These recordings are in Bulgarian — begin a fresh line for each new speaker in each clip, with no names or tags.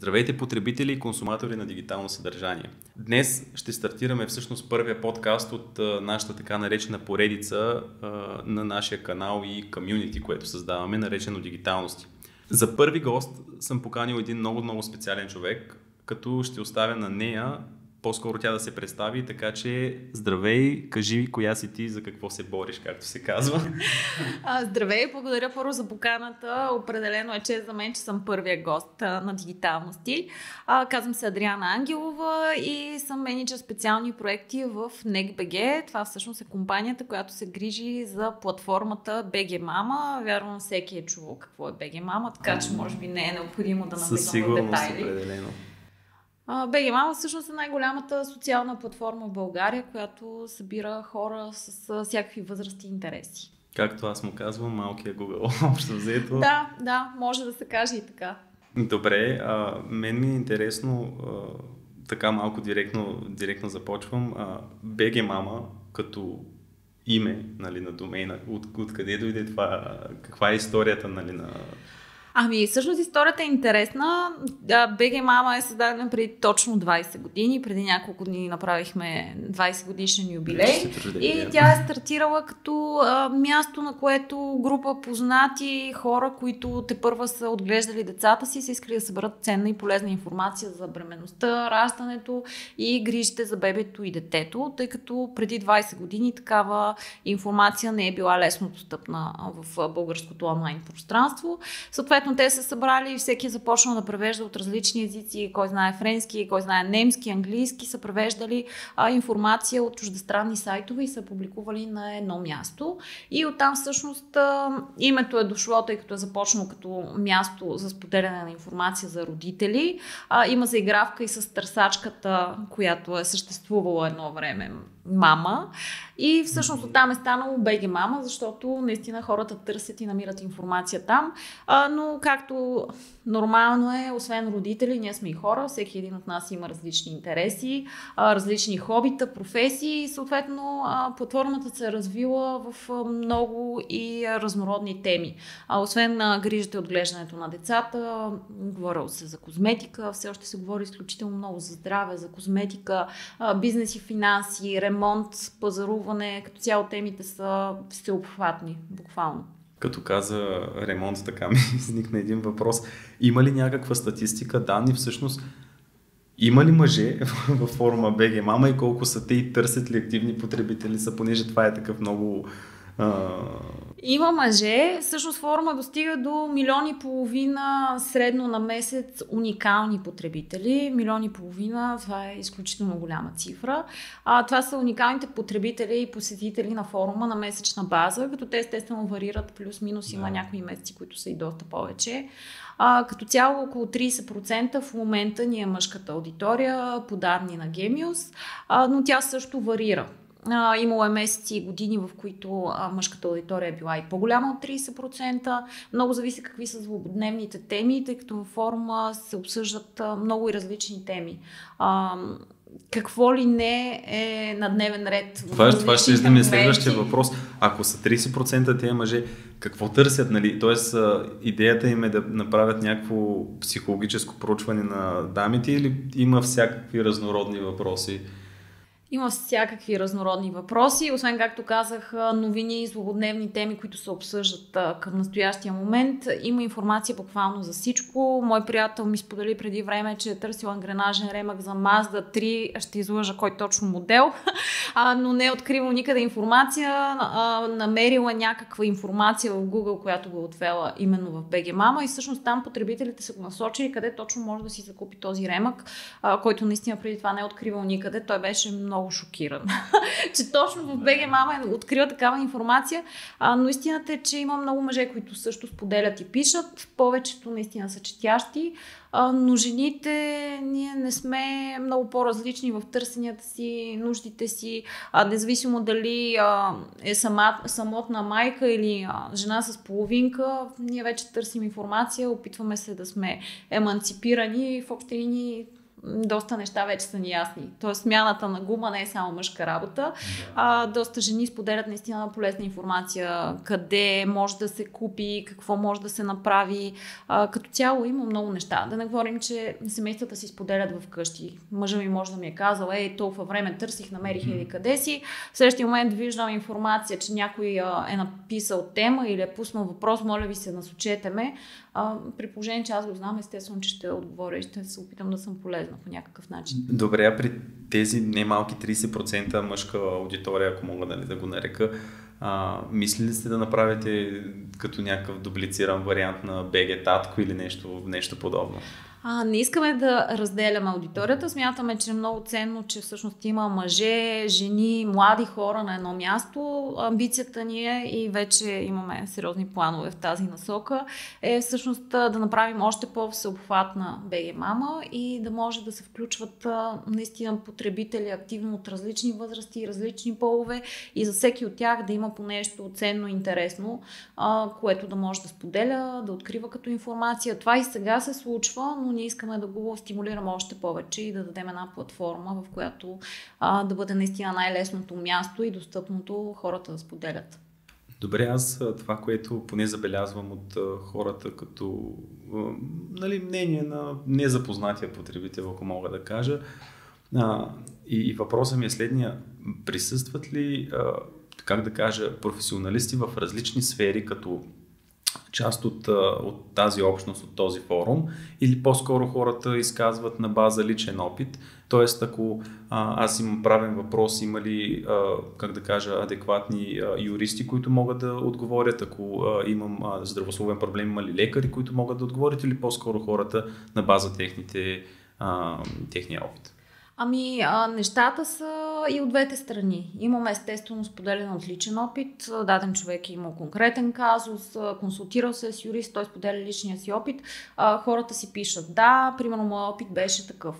Здравейте, потребители и консуматори на дигитално съдържание. Днес ще стартираме всъщност първия подкаст от нашата така наречена поредица на нашия канал и комюнити, което създаваме, наречено Дигиталности. За първи гост съм поканил един много специален човек, като ще оставя на нея по-скоро тя да се представи, така че здравей, кажи коя си ти, за какво се бориш, както се казва.
Здравей, благодаря първо за поканата. Определено е чест за мен, че съм първия гост на Дигиталности. Казвам се Адриана Ангелова и съм мениджър специални проекти в NEC.BG. Това всъщност е компанията, която се грижи за платформата BG Mama. Вярвам, всеки е чувал какво е BG Mama, така че може би не е необходимо да навлизам в детайли.
Определено.
BG Mama всъщност е най-голямата социална платформа в България, която събира хора с всякакви възрасти и интереси.
Както аз му казвам, малкият Google, общо взето.
Да, може да се каже и така.
Добре, мен ми е интересно, така малко директно започвам. BG Mama като име, нали, на домейна, откъде дойде това, каква е историята, нали, на...
Всъщност историята е интересна. BG Mama е създадена преди точно 20 години. Преди няколко дни направихме 20 годишен юбилей. И тя е стартирала като място, на което група познати хора, които тепърва са отглеждали децата си, са искали да съберат ценна и полезна информация за бременността, раждането и грижите за бебето и детето, тъй като преди 20 години такава информация не е била лесно достъпна в българското онлайн пространство. Съответно, те са събрали и всеки е започнал да превежда от различни езици, кой знае френски, кой знае немски, английски, са превеждали информация от чуждестранни сайтове и са публикували на едно място. И оттам всъщност името е дошло, тъй като е започнало като място за споделяне на информация за родители. Има заигравка и с търсачката, която е съществувала едно време, Мама. И всъщност оттам е станало BG Mama, защото наистина хората търсят и намират информация там. Но както нормално е, освен родители, ние сме и хора, всеки един от нас има различни интереси, различни хобита, професии и съответно платформата се е развила в много и разнородни теми. Освен грижата и отглеждането на децата, говорило се за козметика, все още се говори изключително много за здраве, за козметика, бизнес и финанси, ремонт, пазаруване, като цяло темите са всеобхватни, буквално.
Като каза ремонт, така ми изникна един въпрос. Има ли някаква статистика, данни всъщност? Има ли мъже във форума BG Mama и колко са те и търсят ли активни потребители са, понеже това е такъв много...
Има мъже. Всъщност форума достига до 1,5 милиона средно на месец уникални потребители. 1,5 милиона, това е изключително голяма цифра. Това са уникалните потребители и посетители на форума на месечна база, като те естествено варират плюс-минус, има някои месеци, които са и доста повече. Като цяло около 30% в момента ни е мъжката аудитория, по данни на Gemius, но тя също варира. Имало е месеци и години, в които мъжката аудитория е била и по-голяма от 30%. Много зависи какви са злободневните теми, тъй като във форума се обсъждат много и различни теми. Какво ли не е на дневен ред?
Това ще да ми е следващия въпрос. Ако са 30% тези мъже, какво търсят? Нали? Тоест, идеята им е да направят някакво психологическо проучване на дамите или има всякакви разнородни въпроси?
Има всякакви разнородни въпроси, освен, както казах, новини и злободневни теми, които се обсъждат към настоящия момент. Има информация буквално за всичко. Мой приятел ми сподели преди време, че е търсил ангренажен ремък за Mazda 3. Ще излъжа кой точно модел, но не е откривал никъде информация. Намерила някаква информация в Google, която го отвела именно в BG Mama и всъщност там потребителите са го насочили къде точно може да си закупи този ремък, който наистина преди това не е откривал никъде. Той беше много шокиран, че точно в BG Mama открива такава информация, но истината е, че има много мъже, които също споделят и пишат. Повечето наистина са четящи, но жените ние не сме много по-различни в търсенията си, нуждите си, независимо дали е самотна майка или жена с половинка, ние вече търсим информация, опитваме се да сме еманципирани и в общи линии доста неща вече са неясни. Тоест смяната на гума не е само мъжка работа. Доста жени споделят наистина полезна информация, къде може да се купи, какво може да се направи. Като цяло има много неща. Да не говорим, че семействата си споделят вкъщи. Мъжа ми може да ми е казал, толкова време търсих, намерих или къде си. В следващия момент виждам информация, че някой е написал тема или е пуснал въпрос, моля ви се, насочете ме. При положение, че аз го знам, естествено, че ще отговоря и ще се опитам да съм полезна по някакъв начин.
Добре, а при тези немалки 30% мъжка аудитория, ако мога да го нарека, мисли ли сте да направите като някакъв дублициран вариант на БГ Татко или нещо подобно?
Не искаме да разделяме аудиторията. Смятаме, че е много ценно, че всъщност има мъже, жени, млади хора на едно място. Амбицията ни е и вече имаме сериозни планове в тази насока, е всъщност да направим още по-всеобхватна БГ Мама и да може да се включват наистина потребители активно от различни възрасти и различни полове и за всеки от тях да има по нещо ценно и интересно, което да може да споделя, да открива като информация. Това и сега се случва, но ние искаме да го стимулираме още повече и да дадем една платформа, в която да бъде наистина най-лесното място и достъпното хората да споделят.
Добре, аз това, което поне забелязвам от хората като мнение на незапознатия потребител, ако мога да кажа, и въпросът ми е следния: присъстват ли, как да кажа, професионалисти в различни сфери, като част от тази общност, от този форум, или по-скоро хората изказват на база личен опит? Тоест, ако аз имам правен въпрос, има ли, как да кажа, адекватни юристи, които могат да отговорят? Ако имам здравословен проблем, има ли лекари, които могат да отговорят, или по-скоро хората на база техния опит?
Нещата са и от двете страни. Имаме естествено споделен от личен опит. Даден човек е имал конкретен казус, консултирал се с юрист, той споделя личния си опит. Хората си пишат: да, примерно моят опит беше такъв.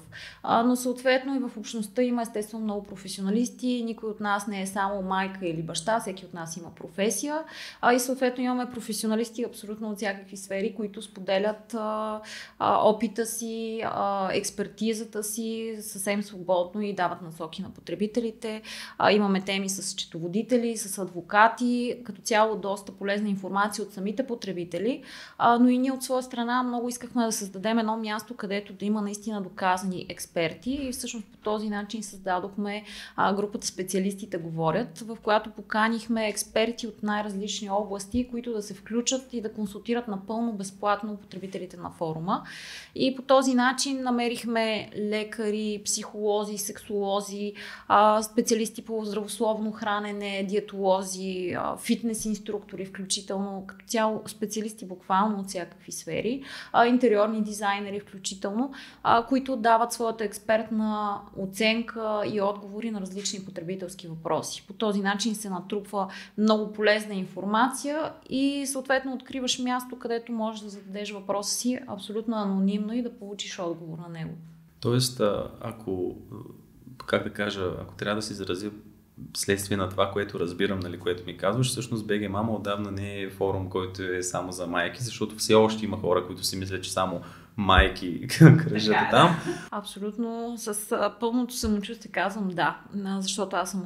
Но съответно и в общността има естествено много професионалисти. Никой от нас не е само майка или баща, всеки от нас има професия. И съответно имаме професионалисти абсолютно от всякакви сфери, които споделят опита си, експертизата си съвсем свободно и дават насоки на потребителите. Имаме теми с счетоводители, с адвокати, като цяло доста полезна информация от самите потребители, но и ние от своя страна много искахме да създадем едно място, където да има наистина доказани експерти и всъщност по този начин създадохме групата Специалистите говорят, в която поканихме експерти от най-различни области, които да се включат и да консултират напълно безплатно потребителите на форума. И по този начин намерихме лекари, психолози, сексолози, специалисти по здравословно хранене, диетолози, фитнес инструктори, включително като цяло специалисти буквално от всякакви сфери, интериорни дизайнери включително, които дават своята експертна оценка и отговори на различни потребителски въпроси. По този начин се натрупва много полезна информация и съответно откриваш място, където можеш да зададеш въпроса си абсолютно анонимно и да получиш отговор на него.
Тоест, ако трябва да се изразя следствие на това, което разбирам, което ми казваш, всъщност БГ Мама отдавна не е форум, който е само за майки, защото все още има хора, които си мислят, че само майки кръжат там.
Абсолютно, с пълното самочувствие казвам да, защото аз съм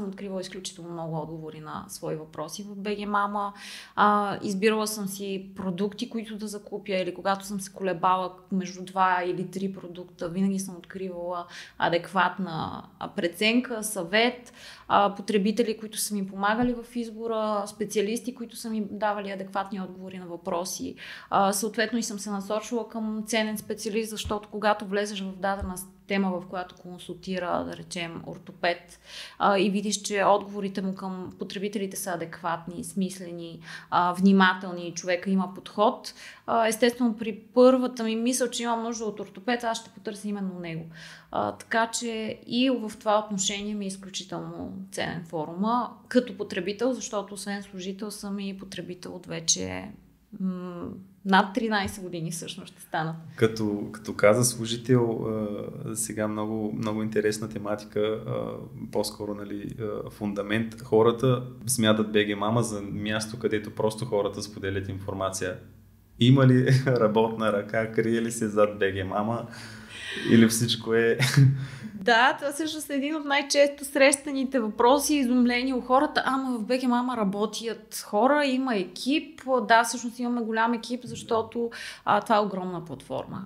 откривала изключително много отговори на свои въпроси в БГ Мама. Избирала съм си продукти, които да закупя, или когато съм се колебала между 2 или 3 продукта, винаги съм откривала адекватна преценка, съвет, потребители, които са ми помагали в избора, специалисти, които са ми давали адекватни отговори на въпроси. Съответно и съм се насочила към ценен специалист, защото когато влезеш в дадена тема, в която консултира, да речем, ортопед, и видиш, че отговорите му към потребителите са адекватни, смислени, внимателни, човека има подход, естествено при първата ми мисъл, че имам нужда от ортопед, аз ще потърся именно него. Така че и в това отношение ми е изключително ценен форума като потребител, защото освен служител съм и потребител от вече над 13 години всъщност ще станат.
Като каза служител, сега много интересна тематика, по-скоро фундамент. Хората смятат БГ Мама за място, където просто хората споделят информация. Има ли работна ръка, крие ли се зад БГ Мама? Или всичко е...
Да, това всъщност е един от най-често срещаните въпроси и изумления у хората. Ама в БГ Мама работят хора, има екип. Да, всъщност имаме голям екип, защото това е огромна платформа.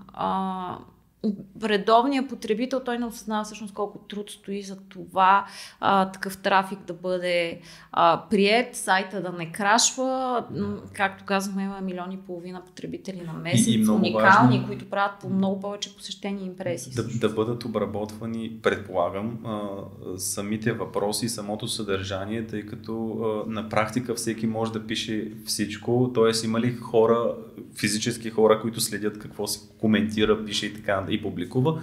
Редовният потребител, той не осъзнава всъщност колко труд стои за това такъв трафик да бъде приет, сайта да не крашва. Както казахме, има 1,5 милиона потребители на месец, уникални, важно, които правят по много повече посещения и импресии.
Да бъдат обработвани, предполагам, самите въпроси, самото съдържание, тъй като на практика всеки може да пише всичко. Т.е. има ли хора, физически хора, които следят какво се коментира, пише и така и публикува,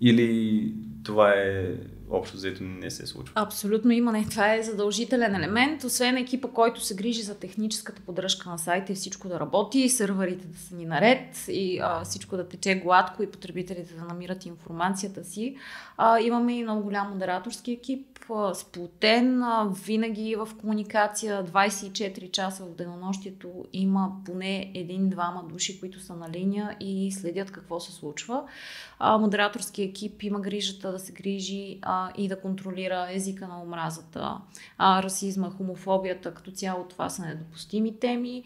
или това е общо взето не се случва?
Абсолютно има. Не. Това е задължителен елемент. Освен екипа, който се грижи за техническата поддръжка на сайта и всичко да работи, и сървърите да са ни наред и всичко да тече гладко и потребителите да намират информацията си. Имаме и много голям модераторски екип, сплотен, винаги в комуникация, 24 часа в денонощието има поне 1-2 души, които са на линия и следят какво се случва. Модераторски екип има грижата да се грижи и да контролира езика на омразата, расизма, хомофобията, като цяло това са недопустими теми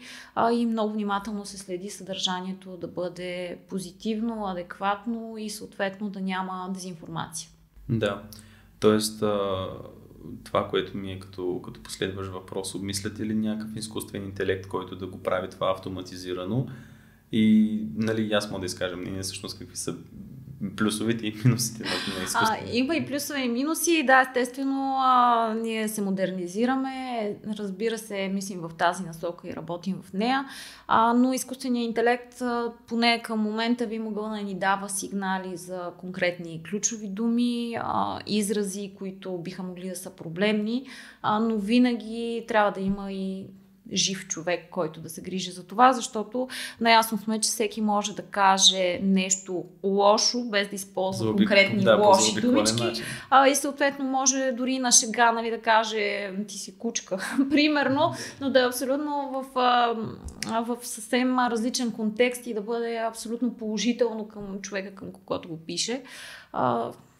и много внимателно се следи съдържанието да бъде позитивно, адекватно и съответно да няма дезинформация.
Да, тоест това, което ми е като последващ въпрос, обмисляте ли някакъв изкуствен интелект, който да го прави това автоматизирано и нали, аз мога да изкажа мнение всъщност какви са плюсовете и минусите на изкуството?
Има и плюсове и минуси. Да, естествено, ние се модернизираме. Разбира се, мислим в тази насока и работим в нея. Но изкуственият интелект, поне към момента, би могъл да ни дава сигнали за конкретни ключови думи, изрази, които биха могли да са проблемни. Но винаги трябва да има и жив човек, който да се грижи за това, защото наясно сме, че всеки може да каже нещо лошо, без да използва конкретни лоши думички. И съответно може дори на шега, нали, да каже ти си кучка, примерно, но да е абсолютно в съвсем различен контекст и да бъде абсолютно положително към човека, към когото го пише.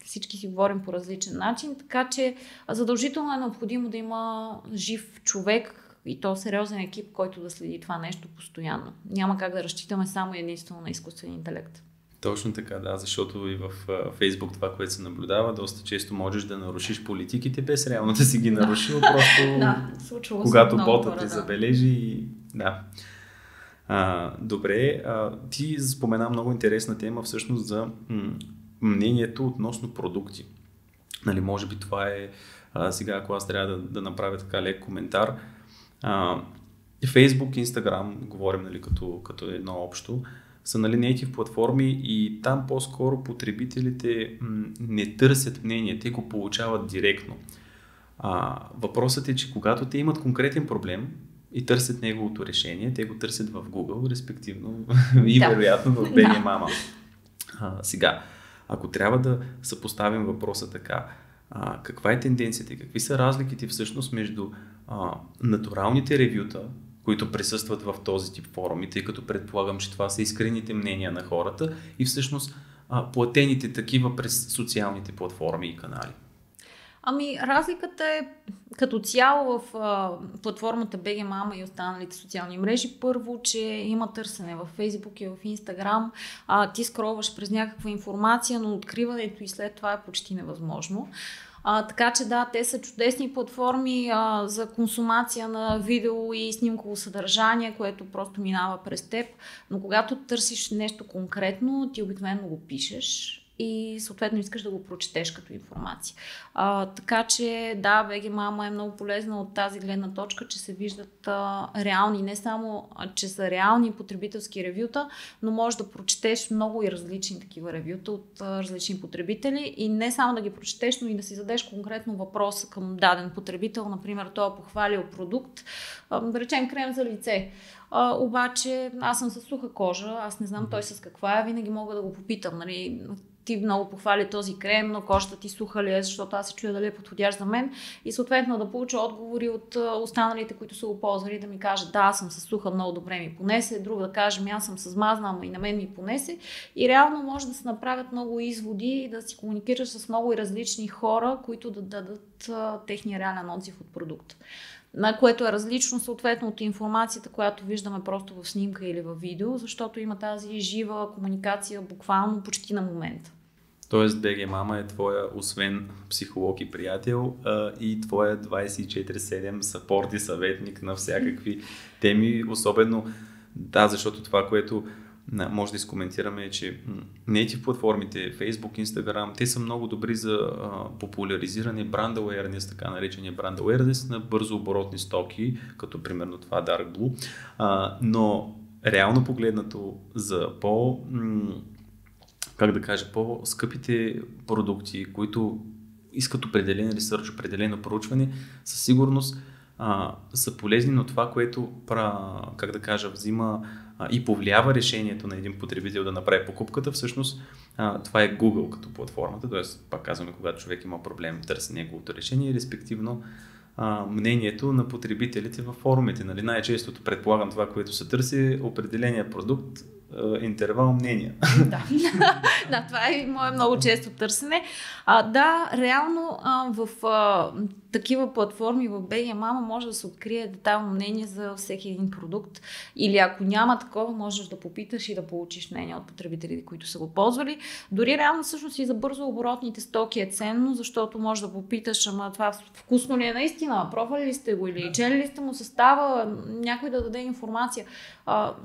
Всички си говорим по различен начин, така че задължително е необходимо да има жив човек, и то сериозен екип, който да следи това нещо постоянно. Няма как да разчитаме само единствено на изкуствен интелект.
Точно така, да, защото и в Фейсбук това, което се наблюдава, доста често можеш да нарушиш политиките, без реално да си ги нарушил, просто когато ботът те забележи и да. Добре, ти спомена много интересна тема всъщност за мнението относно продукти. Нали, може би това е сега, ако аз трябва да направя така лек коментар. Facebook, Instagram, говорим нали, като едно общо, са нали, native платформи и там по-скоро потребителите не търсят мнение, те го получават директно. Въпросът е, че когато те имат конкретен проблем и търсят неговото решение, те го търсят в Google, респективно и вероятно в BG Mama. Сега, ако трябва да съпоставим въпроса така, каква е тенденцията и какви са разликите всъщност между натуралните ревюта, които присъстват в този тип форуми, тъй като предполагам, че това са искрените мнения на хората и всъщност платените такива през социалните платформи и канали?
Разликата е като цяло в платформата BG Mama и останалите социални мрежи. Първо, че има търсене в Facebook и в Instagram. Ти скролваш през някаква информация, но откриването и след това е почти невъзможно. Така че да, те са чудесни платформи за консумация на видео и снимково съдържание, което просто минава през теб, но когато търсиш нещо конкретно, ти обикновено го пишеш и съответно искаш да го прочетеш като информация. Така че да, BG Mama е много полезна от тази гледна точка, че се виждат реални, не само, че са реални потребителски ревюта, но можеш да прочетеш много и различни такива ревюта от различни потребители и не само да ги прочетеш, но и да си зададеш конкретно въпрос към даден потребител. Например, той е похвалил продукт, да речем крем за лице. Обаче аз съм със суха кожа, аз не знам той с каква е, винаги мога да го попитам. Нали? ти много похвали този крем, но кожата ти суха ли е, защото аз се чуя дали е подходящ за мен и съответно да получа отговори от останалите, които са го ползвали, да ми кажат да, аз съм с суха, много добре ми понесе, друг да каже аз съм с мазна, ама и на мен ми понесе и реално може да се направят много изводи и да си комуникираш с много и различни хора, които да дадат техния реален отзив от продукта. На което е различно съответно от информацията, която виждаме просто в снимка или в видео, защото има тази жива комуникация буквално почти на момента.
Тоест BG Mama е твоя, освен психолог и приятел, и твоя 24/7 съпорт и съветник на всякакви теми, особено защото това, което може да изкоментираме е, че native платформите, Facebook, Instagram, те са много добри за популяризиране, brand awareness, така наречения brand awareness на бързо оборотни стоки, като примерно това Dark Blue, но реално погледнато за по-скъпите продукти, които искат определен ресърч, определено проучване, със сигурност са полезни, но това, което взима и повлиява решението на един потребител да направи покупката, всъщност това е Google като платформата, т.е. пак казваме, когато човек има проблем, търси неговото решение и респективно мнението на потребителите във форумите. Нали? Най-честото предполагам това, което се търси, определения продукт, интервал мнения.
Да, това е мое много често търсене. Реално в такива платформи в BG Mama може да се открие детайлно мнение за всеки един продукт или ако няма такова, можеш да попиташ и да получиш мнение от потребителите, които са го ползвали. Дори реално всъщност и за бързо оборотните стоки е ценно, защото можеш да попиташ, ама това вкусно ли е наистина, пробвали ли сте го или чели ли сте му състава, някой да даде информация.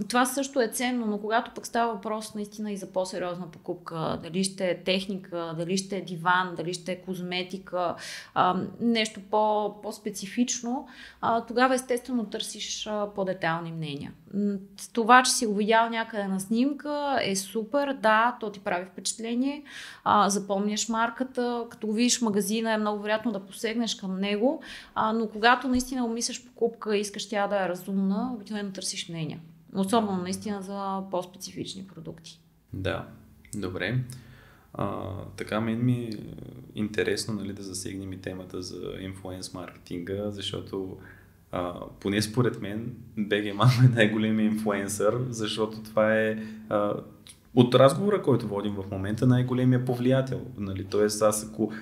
Това също е ценно, но когато пък става въпрос наистина и за по-сериозна покупка, дали ще е техника, дали ще е диван, дали ще е козметика, нещо по-специфично, тогава естествено търсиш по-детайлни мнения. Това, че си го видял някъде на снимка е супер, да, то ти прави впечатление, запомняш марката, като го видиш в магазина е много вероятно да посегнеш към него, но когато наистина обмисляш покупка и искаш тя да е разумна, обикновено търсиш мнения. Особено наистина за по-специфични продукти.
Да, добре. Така мен ми е интересно, нали, да засегнем и темата за инфлуенс маркетинга, защото поне според мен BG Mama е най-големият инфлуенсър, защото това е от разговора, който водим в момента, най-големия повлиятел. Нали? Тоест аз ако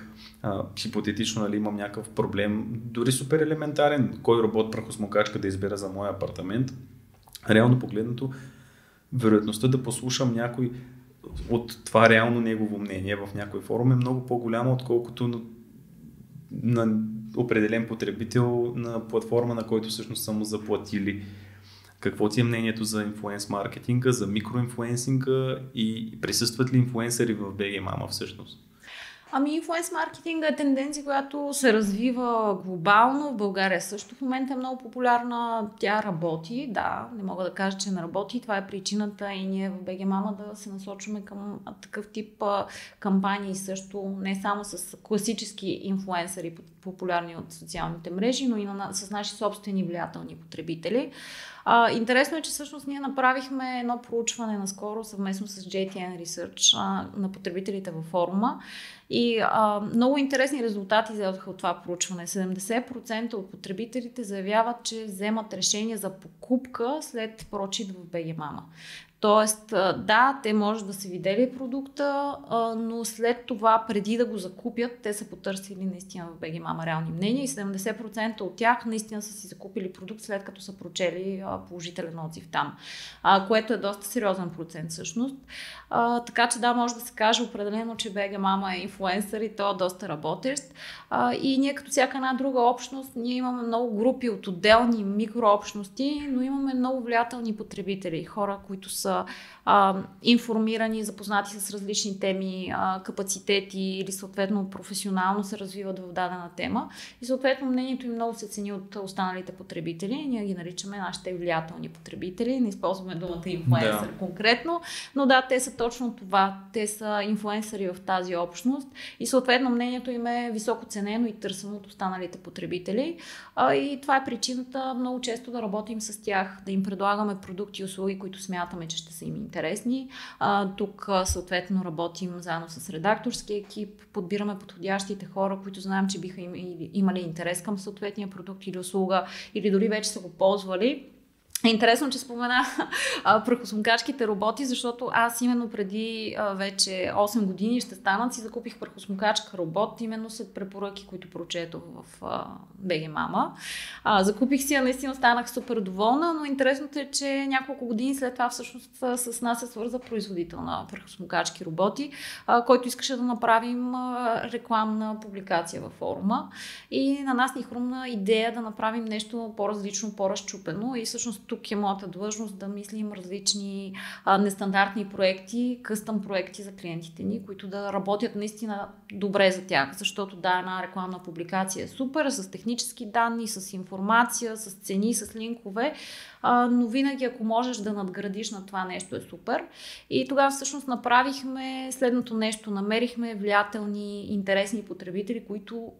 хипотетично, нали, имам някакъв проблем, дори супер елементарен, кой робот прахосмокачка да избера за моя апартамент, реално погледнато, вероятността да послушам някой от това реално негово мнение в някой форум е много по-голяма, отколкото на определен потребител на платформа, на който всъщност са му заплатили. Какво ти е мнението за инфлуенс маркетинга, за микроинфлуенсинга и присъстват ли инфлуенсъри в BG Mama всъщност?
Инфлуенс маркетинга е тенденция, която се развива глобално. В България също в момента е много популярна. Тя работи, да, не мога да кажа, че не работи. Това е причината и ние в BG Mama да се насочваме към такъв тип кампании също, не само с класически инфлуенсъри, популярни от социалните мрежи, но и с наши собствени влиятелни потребители. Интересно е, че всъщност ние направихме едно проучване наскоро съвместно с JTN Research на потребителите във форума и много интересни резултати излязоха от това проучване. 70% от потребителите заявяват, че вземат решение за покупка след прочит в BG Mama. Тоест, да, те може да са видели продукта, но след това, преди да го закупят, те са потърсили наистина в BG Mama реални мнения и 70% от тях наистина са си закупили продукт, след като са прочели положителен отзив там, което е доста сериозен процент всъщност. Така че да, може да се каже определено, че BG Mama е инфлуенсър и то е доста работещ. И ние като всяка една друга общност, ние имаме много групи от отделни микрообщности, но имаме много влиятелни потребители, хора, които са информирани, запознати с различни теми, капацитети или съответно професионално се развиват в дадена тема и съответно мнението им много се цени от останалите потребители. Ние ги наричаме нашите влиятелни потребители, не използваме думата инфлуенсър конкретно, но да, те са точно това. Те са инфлуенсъри в тази общност и съответно мнението им е високо ценено и търсено от останалите потребители. И това е причината много често да работим с тях, да им предлагаме продукти и услуги, които смятаме, че че ще са им интересни. Тук съответно работим заедно с редакторски екип, подбираме подходящите хора, които знаем, че биха имали интерес към съответния продукт или услуга, или дори вече са го ползвали. Интересно, че спомена прахосмукачките роботи, защото аз именно преди вече 8 години ще станат си закупих прахосмукачка робот, именно след препоръки, които прочетох в BG Mama. Закупих си, наистина станах супер доволна, но интересното е, че няколко години след това всъщност с нас се свърза производител на прахосмукачки роботи, който искаше да направим рекламна публикация във форума. И на нас ни хрумна идея да направим нещо по-различно, по-разчупено и всъщност тук е моята длъжност да мислим различни нестандартни проекти, къстъм проекти за клиентите ни, които да работят наистина добре за тях, защото една рекламна публикация е супер, с технически данни, с информация, с цени, с линкове, но винаги ако можеш да надградиш на това нещо е супер. И тогава всъщност направихме следното нещо, намерихме влиятелни, интересни потребители, които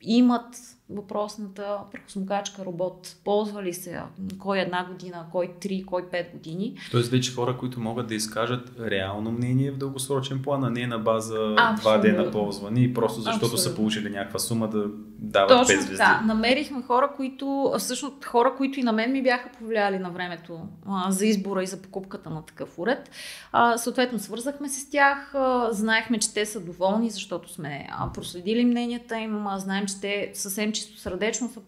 имат въпросната прахосмукачка робот. Ползвали се кой 1 година, кой 3, кой 5 години.
Тоест вече хора, които могат да изкажат реално мнение в дългосрочен план, а не на база 2 дена ползвани и просто защото са получили някаква сума да дават 5 звезди.
Да, намерихме хора, които и на мен ми бяха повлияли на времето за избора и за покупката на такъв уред. Съответно свързахме се с тях, знаехме, че те са доволни, защото сме проследили мненията им, знаем, че те съвсем чисто сърдечно са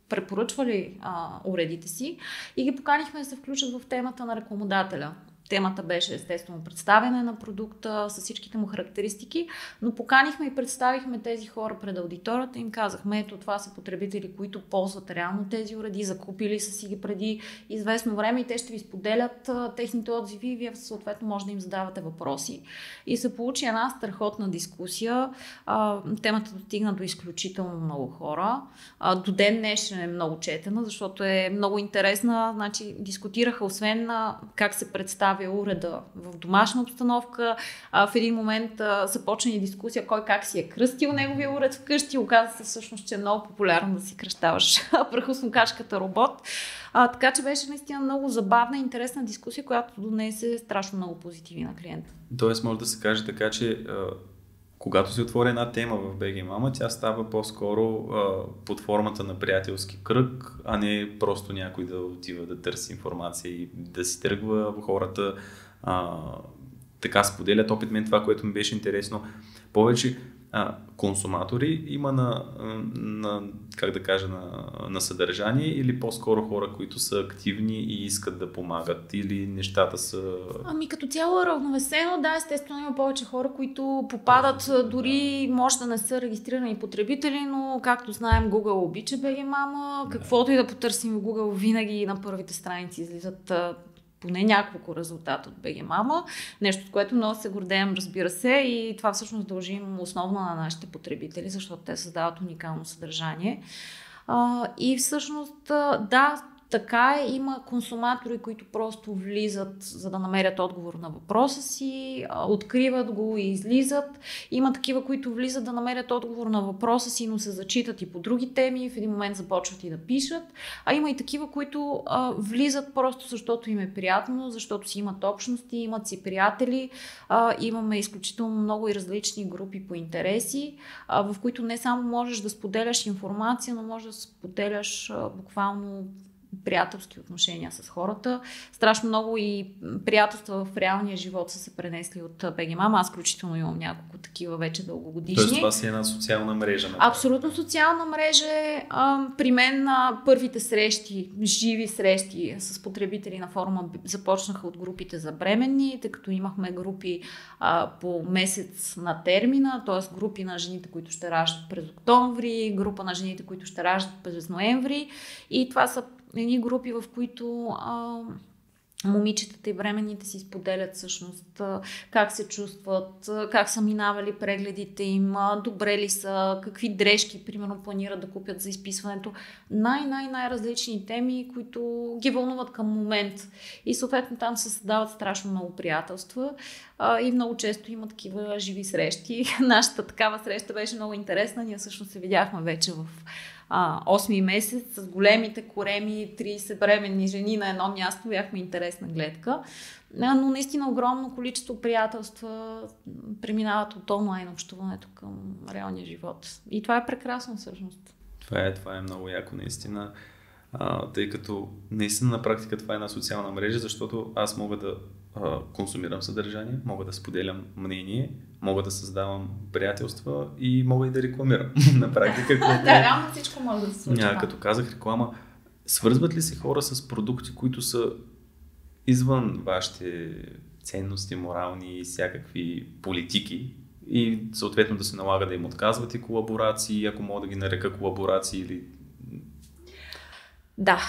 препоръчвали уредите си и ги поканихме да се включат в темата на рекламодателя. Темата беше естествено представяне на продукта с всичките му характеристики, но поканихме и представихме тези хора пред аудиторията и им казахме, ето това са потребители, които ползват реално тези уреди, закупили са си ги преди известно време и те ще ви споделят техните отзиви и вие съответно може да им задавате въпроси. И се получи една страхотна дискусия. Темата достигна до изключително много хора. До ден днешен е много четена, защото е много интересна. Значи, дискутираха освен как се представя уреда в домашна обстановка. В един момент започна и дискусия кой как си е кръстил неговия уред вкъщи. Оказа се всъщност, че е много популярно да си кръщаваш прахосмукачката робот. Така че беше наистина много забавна и интересна дискусия, която донесе страшно много позитиви на клиента.
Тоест може да се каже така, че когато се отвори една тема в BG Mama, тя става по-скоро под формата на приятелски кръг, а не просто някой да отива да търси информация и да си тръгва хората. Така споделят опит. Мен това, което ми беше интересно, повече консуматори има на съдържание или по-скоро хора, които са активни и искат да помагат или нещата са...
Като цяло е равновесено, да, естествено има повече хора, които попадат, дори може да не са регистрирани потребители, но както знаем Google обича BG Mama, каквото и да потърсим в Google, винаги на първите страници излизат поне няколко резултата от BG Mama. Нещо, с което много се гордеем, разбира се, и това всъщност дължим основно на нашите потребители, защото те създават уникално съдържание. И всъщност, да, така е, има консуматори, които просто влизат, за да намерят отговор на въпроса си, откриват го и излизат. Има такива, които влизат да намерят отговор на въпроса си, но се зачитат и по други теми, в един момент започват и да пишат. А има и такива, които влизат просто защото им е приятно, защото си имат общности, имат си приятели. Имаме изключително много и различни групи по интереси, в които не само можеш да споделяш информация, но можеш да споделяш буквално приятелски отношения с хората. Страшно много и приятелства в реалния живот са се пренесли от BG Mama. Аз включително имам няколко такива вече дългогодишни.
Тоест това си една социална мрежа?
Абсолютно социална мрежа. При мен първите срещи, живи срещи с потребители на форума започнаха от групите за бременни, тъй като имахме групи по месец на термина, т.е. групи на жените, които ще раждат през октомври, група на жените, които ще раждат през ноември, и това са едни групи, в които момичетата и бременните си споделят всъщност как се чувстват, как са минавали прегледите им, добре ли са, какви дрежки, примерно, планират да купят за изписването. Най-различни теми, които ги вълнуват към момент. И съответно там се създават страшно много приятелства и много често има такива живи срещи. Нашата такава среща беше много интересна. Ние всъщност се видяхме вече в 8 месец с големите кореми, 30 бременни жени на едно място, бяхме интересна гледка. Но наистина огромно количество приятелства преминават от онлайн общуването към реалния живот. И това е прекрасно всъщност.
Това е много яко наистина. Тъй като наистина на практика това е една социална мрежа, защото аз мога да консумирам съдържание, мога да споделям мнение, мога да създавам приятелства и мога и да рекламирам на практика.
Да, реално всичко може да се случи.
Като казах реклама, свързват ли се хора с продукти, които са извън вашите ценности, морални и всякакви политики и съответно да се налага да им отказвате колаборации, ако мога да ги нарека колаборации или...
Да,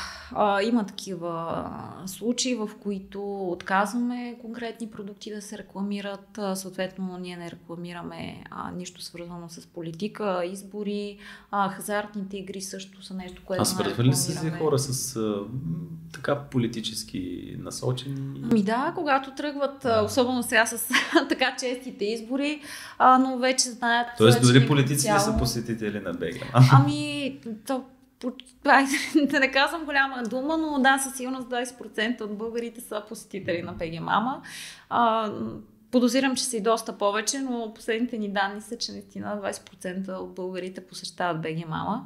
има такива случаи, в които отказваме конкретни продукти да се рекламират. Съответно, ние не рекламираме нищо свързано с политика, избори, хазартните игри също са нещо, което не рекламираме.
Свързвали ли се хора с така политически насочени?
Да, когато тръгват, особено сега с така честите избори, но вече знаят...
Тоест дори политиците са посетители на БГ.
Да не казвам голяма дума, но да, със сигурност 20% от българите са посетители на БГ Мама. Подозирам, че са и доста повече, но последните ни данни са, че наистина 20% от българите посещават БГ Мама.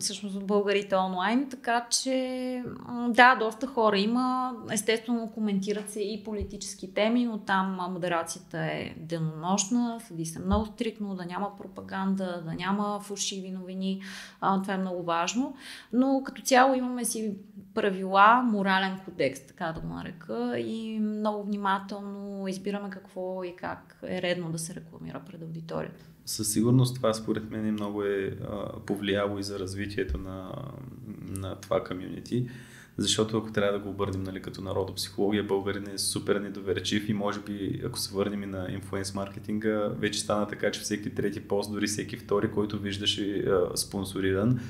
Всъщност от българите онлайн, така че да, доста хора има. Естествено коментират се и политически теми, но там модерацията е денонощна, следи се много стриктно, да няма пропаганда, да няма фалшиви новини. Това е много важно. Но като цяло имаме си правила, морален кодекс, така да го нарека, и много внимателно избираме какво и как е редно да се рекламира пред аудиторията.
Със сигурност това според мен много е повлияло и за развитието на това комюнити, защото ако трябва да го обърнем като народопсихология, българин е супер недоверчив и може би, ако се върнем и на инфлуенс маркетинга, вече стана така, че всеки трети пост, дори всеки втори, който виждаше спонсориран,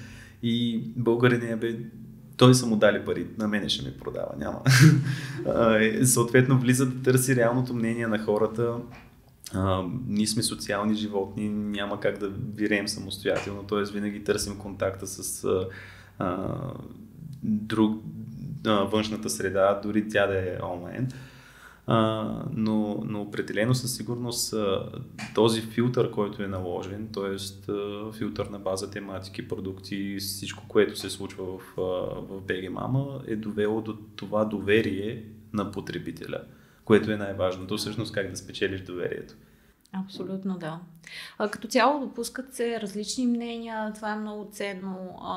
и българин той са му дали пари, на мене ще ми продава, няма. Съответно влиза да търси реалното мнение на хората. Ние сме социални животни, няма как да виреем самостоятелно, т.е. винаги търсим контакта с външната среда, дори тя да е онлайн. Но определено със сигурност този филтър, който е наложен, т.е. филтър на база тематики, продукти, всичко, което се случва в БГ Мама, е довело до това доверие на потребителя, което е най-важното, всъщност как да спечелиш доверието.
Абсолютно да. Като цяло допускат се различни мнения, това е много ценно,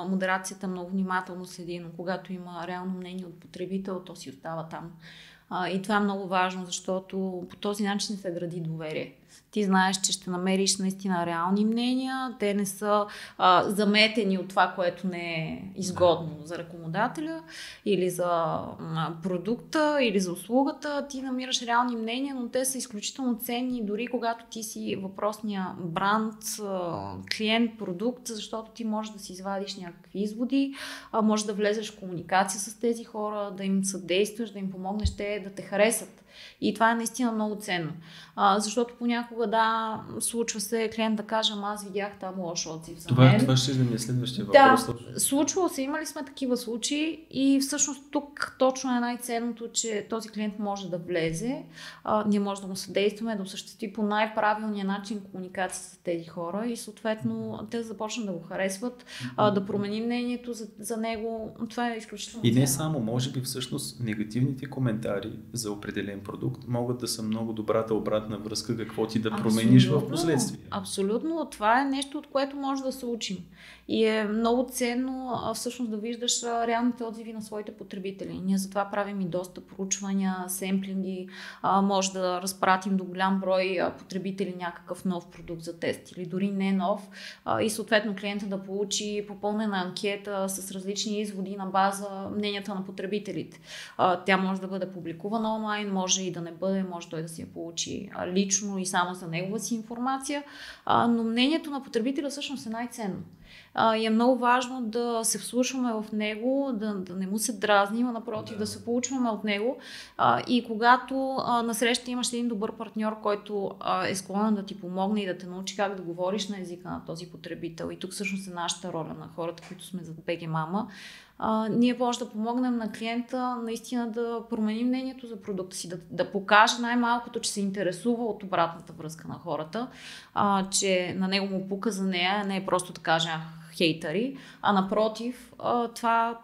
модерацията много внимателно следи, но когато има реално мнение от потребител, то си остава там. И това е много важно, защото по този начин се гради доверие. Ти знаеш, че ще намериш наистина реални мнения, те не са заметени от това, което не е изгодно за рекламодателя или за продукта или за услугата. Ти намираш реални мнения, но те са изключително ценни, дори когато ти си въпросния бранд, клиент, продукт, защото ти можеш да си извадиш някакви изводи, можеш да влезеш в комуникация с тези хора, да им съдействаш, да им помогнеш те да те харесат. И това е наистина много ценно. Защото понякога случва се клиент да каже, аз видях там лош отзив за мен.
Това ще да ми е следващия въпрос.
Да, случвало се, имали сме такива случаи и всъщност тук точно е най-ценното, че този клиент може да влезе, ние може да му съдействаме, да осъществи по най-правилния начин комуникация с тези хора и съответно те да започнат да го харесват, да промени мнението за него. Това е изключително
ценно. И не само, може би всъщност негативните коментари за определен продукт могат да са много добрата обратна връзка, какво ти да промениш в последствие.
Абсолютно. Това е нещо, от което може да се учим. И е много ценно всъщност да виждаш реалните отзиви на своите потребители. Ние затова правим и доста проучвания, семплинги, може да разпратим до голям брой потребители някакъв нов продукт за тест или дори не нов и съответно клиента да получи попълнена анкета с различни изводи на база мненията на потребителите. Тя може да бъде публикувана онлайн, може и да не бъде, може той да си я получи лично и само за негова си информация, но мнението на потребителя всъщност е най-ценно. И е много важно да се вслушваме в него, да не му се дразним, а напротив да се получваме от него. И когато насреща имаш един добър партньор, който е склонен да ти помогне и да те научи как да говориш на езика на този потребител. И тук всъщност е нашата роля на хората, които сме зад BG Mama. Ние може да помогнем на клиента наистина да промени мнението за продукта си, да покаже най-малкото, че се интересува от обратната връзка на хората, че на него му пука за нея, не е просто да каже хейтъри, а напротив, това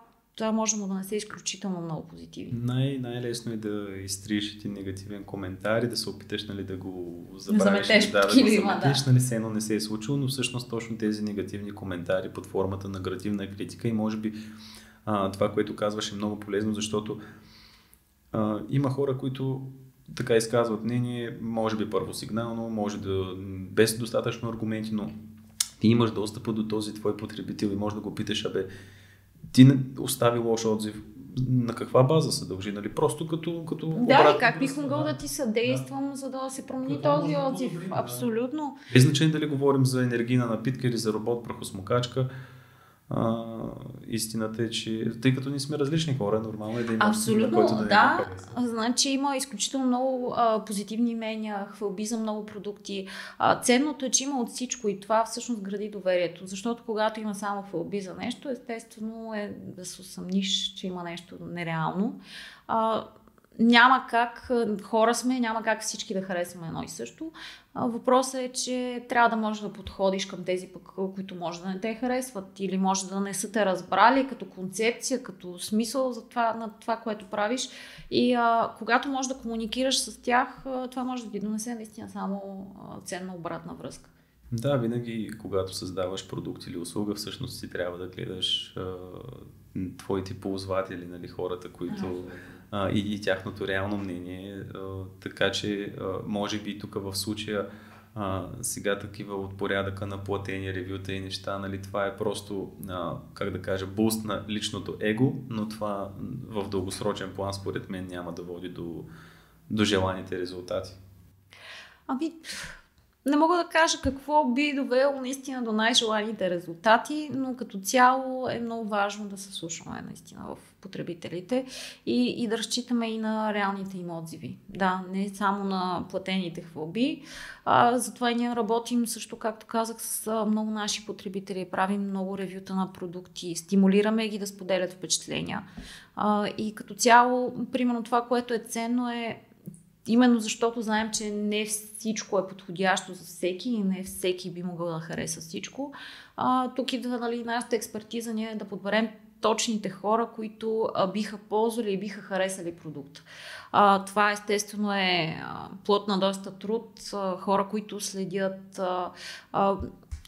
може да му донесе изключително много позитиви.
Най-лесно е да изтриеш един негативен коментар и да се опиташ да го забравиш.
Да го заметеш,
все едно не се е случило, но всъщност точно тези негативни коментари под формата на градивна критика и може би това, което казваш е много полезно, защото има хора, които така изказват мнение, може би първосигнално, може да без достатъчно аргументи, но ти имаш достъп до този твой потребител и можеш да го питаш, ти не остави лош отзив, на каква база се дължи, нали? Просто като
да, и как бих могъл да ти съдействам, за да се промени този отзив. Абсолютно.
Без значение дали говорим за енергийна напитка или за робот прахосмокачка, истината е, че тъй като ние сме различни хора, нормално е да има
абсолютно, който да. Значи има изключително много позитивни мнения, хвалби за много продукти. Ценното е, че има от всичко и това всъщност гради доверието, защото когато има само хвалби за нещо, естествено е да се усъмниш, че има нещо нереално. Няма как, хора сме, няма как всички да харесваме едно и също. Въпросът е, че трябва да можеш да подходиш към тези пък, които може да не те харесват или може да не са те разбрали като концепция, като смисъл за на това, което правиш. И когато можеш да комуникираш с тях, това може да ти донесе наистина само ценна обратна връзка.
Да, винаги когато създаваш продукт или услуга, всъщност си трябва да гледаш твоите ползватели, нали, хората, които и тяхното реално мнение, така че може би тук в случая сега такива от порядъка на платени ревюта и неща, нали, това е просто, как да кажа, буст на личното его, но това в дългосрочен план според мен няма да води до желаните резултати.
Не мога да кажа какво би довело наистина до най-желаните резултати, но като цяло е много важно да се слушаме наистина в потребителите и да разчитаме и на реалните им отзиви. Да, не само на платените хвалби. Затова и ние работим също, както казах, с много наши потребители, правим много ревюта на продукти, стимулираме ги да споделят впечатления. И като цяло, примерно това, което е ценно е именно защото знаем, че не всичко е подходящо за всеки и не всеки би могъл да хареса всичко. Тук идва, нали, нашата експертиза ние да подберем точните хора, които биха ползвали и биха харесали продукт. Това естествено е плод на доста труд. Хора, които следят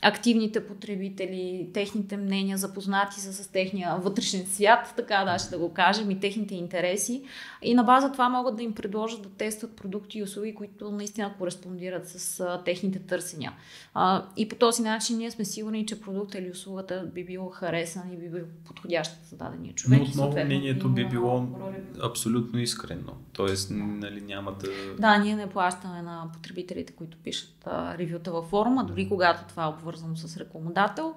активните потребители, техните мнения, запознати са с техния вътрешен свят, така да го кажем, и техните интереси. И на база това могат да им предложат да тестват продукти и услуги, които наистина кореспондират с техните търсения. И по този начин ние сме сигурни, че продукта или услугата би бил харесан и би бил подходящ за дадения човек.
Но отново мнението би било абсолютно искрено. Тоест, нали, няма да...
Да, ние не плащаме на потребителите, които пишат ревюта във форума, дори когато това е обвързано с рекламодател,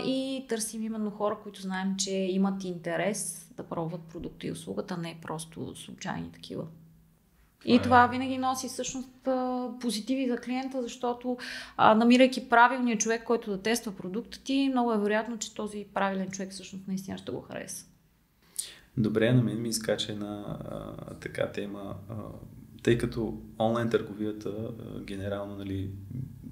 и търсим именно хора, които знаем, че имат интерес да пробват продукта и услугата, не просто случайни такива. И това винаги носи всъщност позитиви за клиента, защото намирайки правилния човек, който да тества продукта ти, много е вероятно, че този правилен човек всъщност наистина ще го хареса.
Добре, на мен ми изкача една така тема, тъй като онлайн търговията генерално, нали,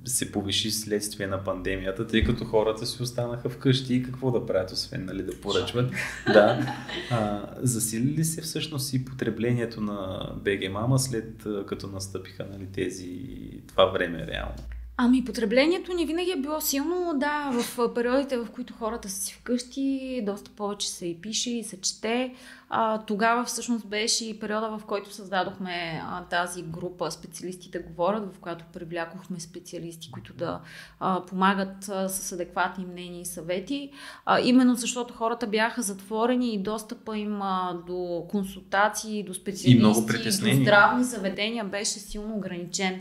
се повиши следствие на пандемията, тъй като хората си останаха вкъщи и какво да правят, освен, нали, да поръчват. Да. Засили ли се всъщност и потреблението на BG Mama след като настъпиха, нали, това време реално?
Потреблението ни винаги е било силно, да, в периодите, в които хората са си вкъщи, доста повече се и пише и се чете. Тогава всъщност беше и периода, в който създадохме тази група "Специалистите говорят", в която привлякохме специалисти, които да помагат с адекватни мнения и съвети. Именно защото хората бяха затворени и достъпа им до консултации, до специалисти, до здравни заведения беше силно ограничен.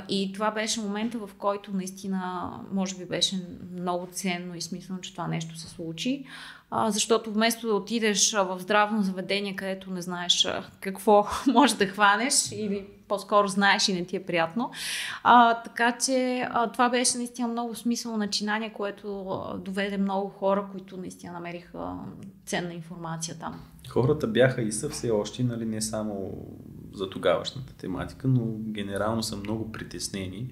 И това беше момента, в който наистина може би беше много ценно и смислено, че това нещо се случи. Защото вместо да отидеш в здравно заведение, където не знаеш какво можеш да хванеш или по-скоро знаеш и не ти е приятно. Така че това беше наистина много смислено начинание, което доведе много хора, които наистина намериха ценна информация там.
Хората бяха и са все още, нали, не само за тогавашната тематика, но генерално са много притеснени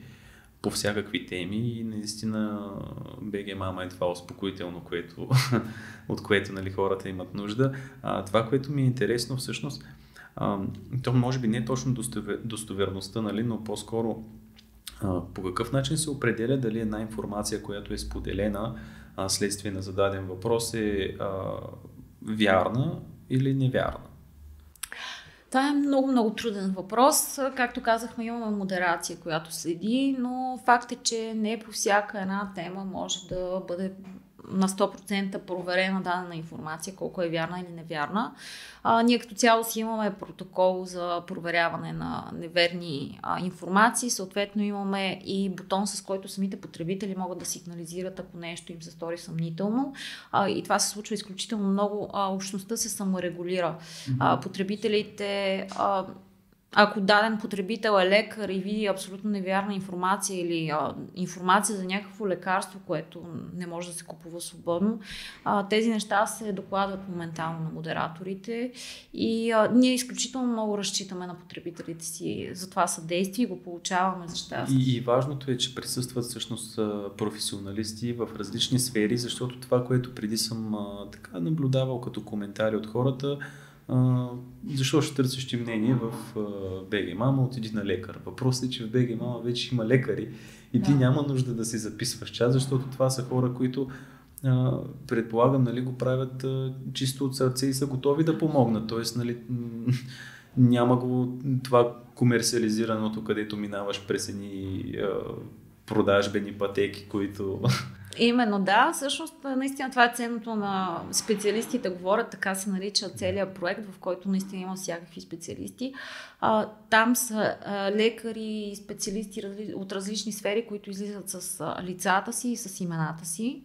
по всякакви теми и наистина БГ Мама е това успокоително, от което, нали, хората имат нужда. Това, което ми е интересно всъщност, то може би не точно достоверността, нали, но по-скоро по какъв начин се определя дали една информация, която е споделена следствие на зададен въпрос е вярна или невярна?
Това е много труден въпрос. Както казахме, имаме модерация, която следи, но факт е, че не по всяка една тема може да бъде на 100% проверена дадена информация, колко е вярна или невярна. Ние като цяло си имаме протокол за проверяване на неверни информации, съответно имаме и бутон, с който самите потребители могат да сигнализират, ако нещо им се стори съмнително. И това се случва изключително много. Общността се саморегулира. Потребителите... Ако даден потребител е лекар и види абсолютно невярна информация или информация за някакво лекарство, което не може да се купува свободно, тези неща се докладват моментално на модераторите и ние изключително много разчитаме на потребителите си за това съдействие и го получаваме за щастие.
И важното е, че присъстват всъщност професионалисти в различни сфери, защото това, което преди съм така наблюдавал като коментари от хората, защо ще търсиш ти мнение в БГ Мама, отиди на лекар. Въпросът е, че в БГ Мама вече има лекари и ти няма нужда да си записваш час, защото това са хора, които предполагам, нали, го правят чисто от сърце и са готови да помогнат. Тоест, нали, няма го това комерциализираното, където минаваш през едни продажбени пътеки, които...
Именно, да. Всъщност, наистина това е ценното на специалистите. Говорят, така се нарича целият проект, в който наистина има всякакви специалисти. Там са лекари и специалисти от различни сфери, които излизат с лицата си и с имената си,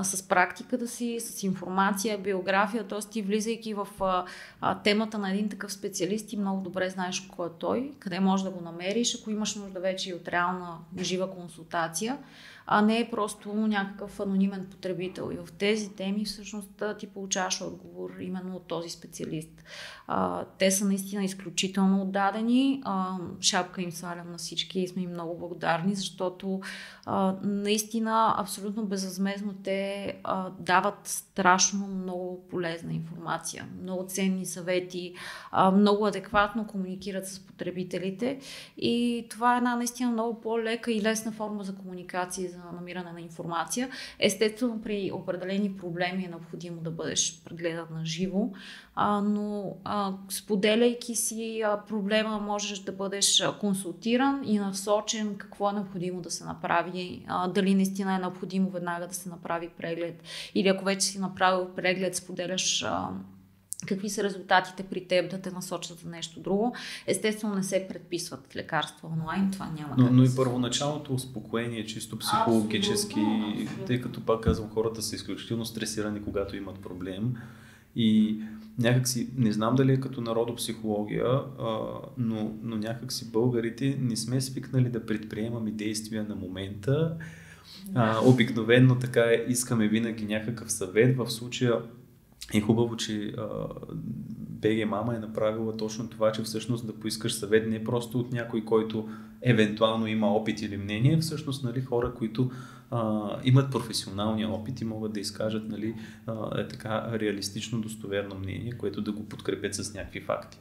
с практиката си, с информация, биография. Т.е. ти влизайки в темата на един такъв специалист, ти много добре знаеш кой е той, къде можеш да го намериш, ако имаш нужда вече и от реална жива консултация, а не е просто някакъв анонимен потребител. И в тези теми всъщност ти получаваш отговор именно от този специалист. Те са наистина изключително отдадени. Шапка им свалям на всички и сме им много благодарни, защото наистина абсолютно безвъзмездно те дават страшно много полезна информация, много ценни съвети, много адекватно комуникират с потребителите и това е една наистина много по-лека и лесна форма за комуникация, за намиране на информация. Естествено, при определени проблеми е необходимо да бъдеш прегледан на живо, но споделяйки си проблема, можеш да бъдеш консултиран и насочен какво е необходимо да се направи, дали наистина е необходимо веднага да се направи преглед или ако вече си направил преглед, споделяш какви са резултатите при теб, да те насочат за нещо друго. Естествено не се предписват лекарства онлайн, това няма.
Но и първоначалното успокоение, чисто психологически, тъй като пак казвам, хората са изключително стресирани, когато имат проблем и някакси, не знам дали е като народопсихология, но някакси българите не сме свикнали да предприемаме действия на момента. Обикновено така искаме винаги някакъв съвет. В случая е хубаво, че БГ Мама е направила точно това, че всъщност да поискаш съвет не просто от някой, който евентуално има опит или мнение, всъщност, нали, хора, които имат професионалния опит и могат да изкажат, нали, така реалистично, достоверно мнение, което да го подкрепят с някакви факти.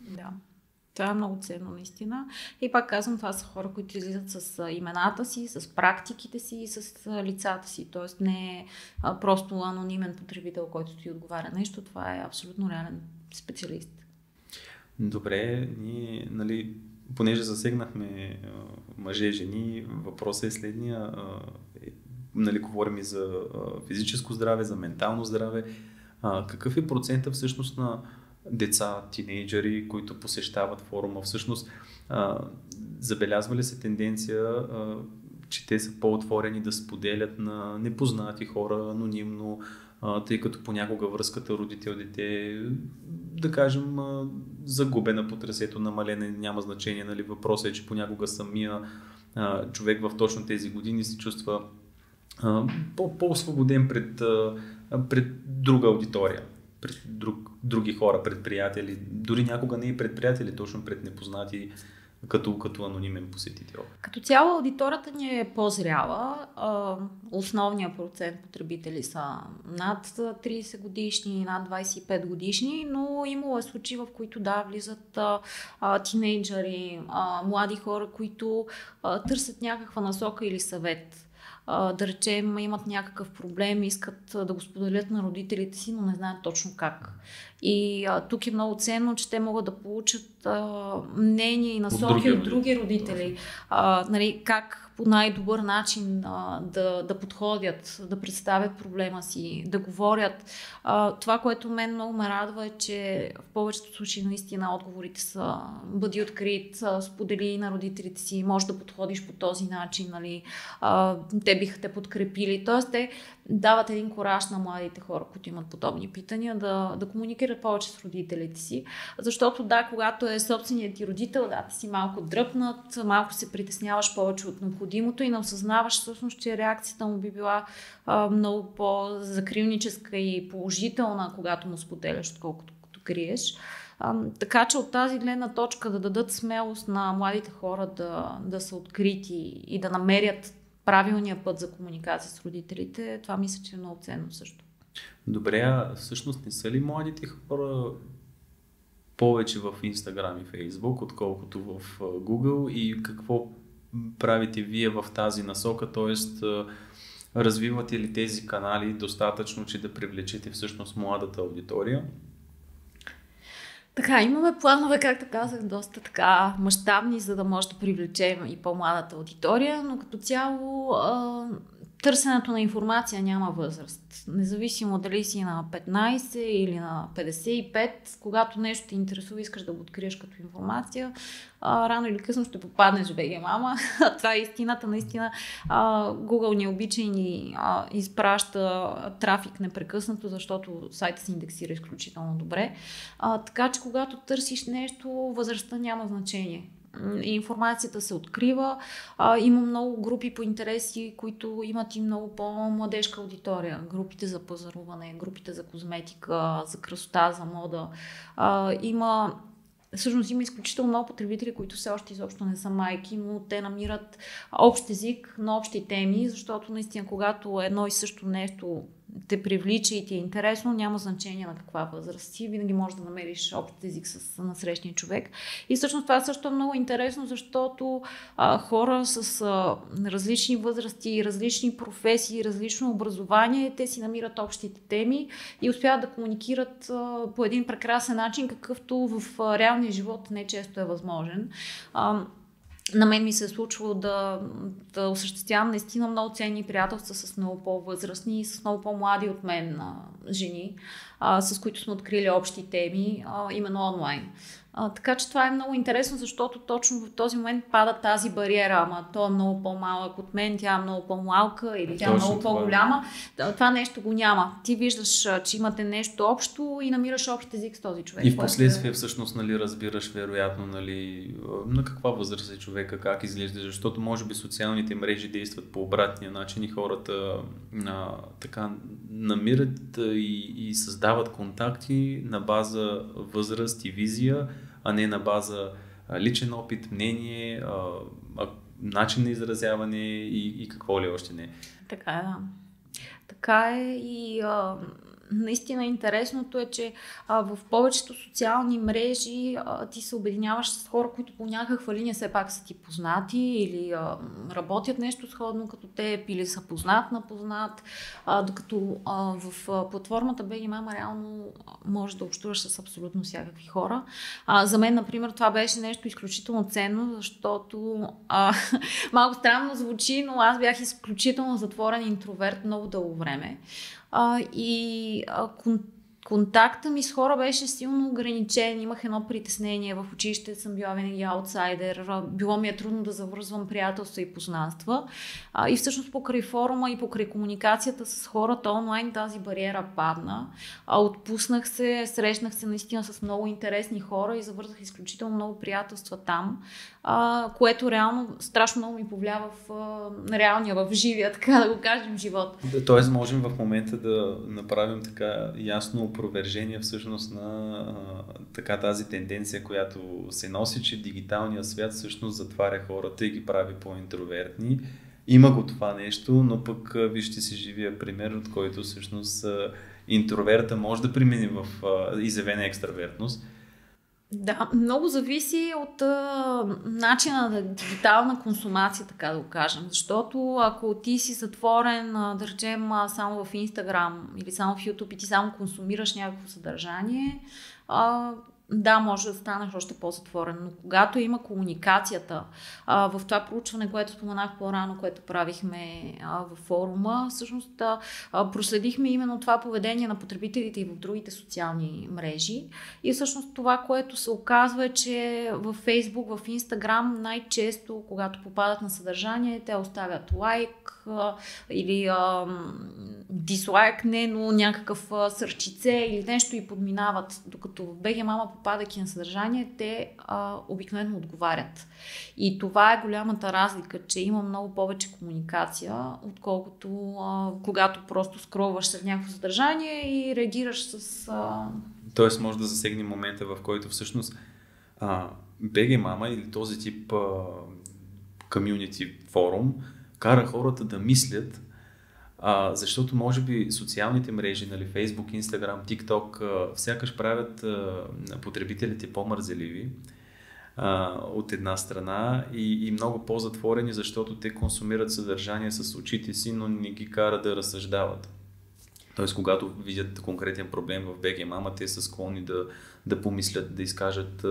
Да. Това е много ценно, наистина. И пак казвам, това са хора, които излизат с имената си, с практиките си и с лицата си. Тоест не е просто анонимен потребител, който ти отговаря нещо. Това е абсолютно реален специалист.
Добре, ние, нали, понеже засегнахме мъже, жени, въпросът е следния. Нали, говорим и за физическо здраве, за ментално здраве. Какъв е процентът всъщност на деца, тинейджери, които посещават форума. Всъщност, забелязва ли се тенденция, че те са по-отворени да споделят на непознати хора анонимно, тъй като понякога връзката родител-дете, да кажем, загубена по трасето, намалена, няма значение. Нали? Въпросът е, че понякога самия човек в точно тези години се чувства по-освободен пред друга аудитория, пред други хора, пред приятели, дори някога не и пред приятели, точно пред непознати, като анонимен посетител.
Като цяло аудиторията ни е по-зряла. Основният процент потребители са над 30 годишни, над 25 годишни, но имало е случаи, в които влизат тинейджъри, млади хора, които търсят някаква насока или съвет. Да речем, имат някакъв проблем, искат да го споделят на родителите си, но не знаят точно как. И тук е много ценно, че те могат да получат мнение и насоки от други родители. Нали, как по най-добър начин да подходят, да представят проблема си, да говорят. Това, което мен много ме радва е, че в повечето случаи наистина отговорите са бъди открит, сподели на родителите си, може да подходиш по този начин, нали, те биха те подкрепили. Тоест те дават един кураж на младите хора, които имат подобни питания, да комуникират повече с родителите си. Защото когато е собственият ти родител, ти си малко дръпнат, малко се притесняваш повече от необходимото и не осъзнаваш всъщност, че реакцията му би била много по-закрилническа и положителна, когато му споделяш, отколкото като криеш. Така че от тази гледна точка да дадат смелост на младите хора да са открити и да намерят правилния път за комуникация с родителите, това мисля, че е много ценно също.
Добре, всъщност не са ли младите хора повече в Instagram и Facebook, отколкото в Google, и какво правите вие в тази насока, т.е. развивате ли тези канали достатъчно, че да привлечете всъщност младата аудитория?
Така, имаме планове, както казах, доста така мащабни, за да може да привлечем и по-младата аудитория, но като цяло търсенето на информация няма възраст. Независимо дали си на 15 или на 55, когато нещо те интересува, искаш да го откриеш като информация, рано или късно ще попаднеш в БГ Мама. Това е истината. Наистина Google ни обича и ни изпраща трафик непрекъснато, защото сайта се индексира изключително добре. Така че когато търсиш нещо, възрастта няма значение. Информацията се открива. Има много групи по интереси, които имат и много по-младежка аудитория. Групите за пазаруване, групите за козметика, за красота, за мода. Всъщност има изключително много потребители, които все още изобщо не са майки, но те намират общ език на общи теми, защото наистина когато едно и също нещо те привлича и ти е интересно, няма значение на каква възраст си, винаги можеш да намериш общ език с насрещния човек. И всъщност това също е много интересно, защото хора с различни възрасти, различни професии, различно образование, те си намират общите теми и успяват да комуникират по един прекрасен начин, какъвто в реалния живот не често е възможен. На мен ми се е случвало да осъществявам наистина много ценни приятелства с много по-възрастни и с много по-млади от мен жени, с които сме открили общи теми, именно онлайн. Така че това е много интересно, защото точно в този момент пада тази бариера, ама той е много по-малък от мен, тя е много по-малка или тя е много по-голяма. Това нещо го няма. Ти виждаш, че имате нещо общо и намираш общ език с този човек.
И в последствие всъщност разбираш вероятно на каква възраст е човека, как изглежда, защото може би социалните мрежи действат по обратния начин и хората така намират и създават контакти на база възраст и визия, а не на база личен опит, мнение, начин на изразяване и какво ли още не.
Така е, да. Така е и наистина интересното е, че в повечето социални мрежи ти се обединяваш с хора, които по някаква линия все пак са ти познати или работят нещо сходно като теб или са познат на познат, докато в платформата BG Mama реално можеш да общуваш с абсолютно всякакви хора. За мен, например, това беше нещо изключително ценно, защото малко странно звучи, но аз бях изключително затворен интроверт много дълго време. контакта ми с хора беше силно ограничен. Имах едно притеснение. В училище съм била винаги аутсайдер. Било ми е трудно да завързвам приятелства и познанства. И всъщност покрай форума и покрай комуникацията с хората онлайн тази бариера падна. Отпуснах се, срещнах се наистина с много интересни хора и завързах изключително много приятелства там, което реално страшно много ми повлия в реалния, в живия, така да го кажем, живот.
Тоест можем в момента да направим така ясно опровержение всъщност на така тази тенденция, която се носи, че дигиталният свят всъщност затваря хората и ги прави по-интровертни. Има го това нещо, но пък вижте си живия пример, от който всъщност интроверта може да премине в изявена екстравертност.
Да, много зависи от начина на дигитална консумация, така да го кажем. Защото ако ти си затворен, да речем, само в Инстаграм или само в YouTube и ти само консумираш някакво съдържание, да, може да станеш още по-затворен, но когато има комуникацията, в това проучване, което споменах по-рано, което правихме във форума, всъщност проследихме именно това поведение на потребителите и в другите социални мрежи. И всъщност това, което се оказва е, че в Фейсбук, в Инстаграм най-често, когато попадат на съдържание, те оставят лайк или дизлайк, но някакъв сърчице или нещо и подминават, докато в БГ Мама, попадайки на съдържание, те обикновено отговарят. И това е голямата разлика, че има много повече комуникация, отколкото когато просто скролваш след някакво съдържание и реагираш с...
Тоест може да засегне момента, в който всъщност БГ Мама или този тип комюнити форум кара хората да мислят, защото може би социалните мрежи, нали, Facebook, Instagram, TikTok, сякаш правят потребителите по-мързеливи от една страна и много по-затворени, защото те консумират съдържание с очите си, но не ги кара да разсъждават. Тоест, когато видят конкретен проблем в БГ Мама, те са склонни да помислят, да изкажат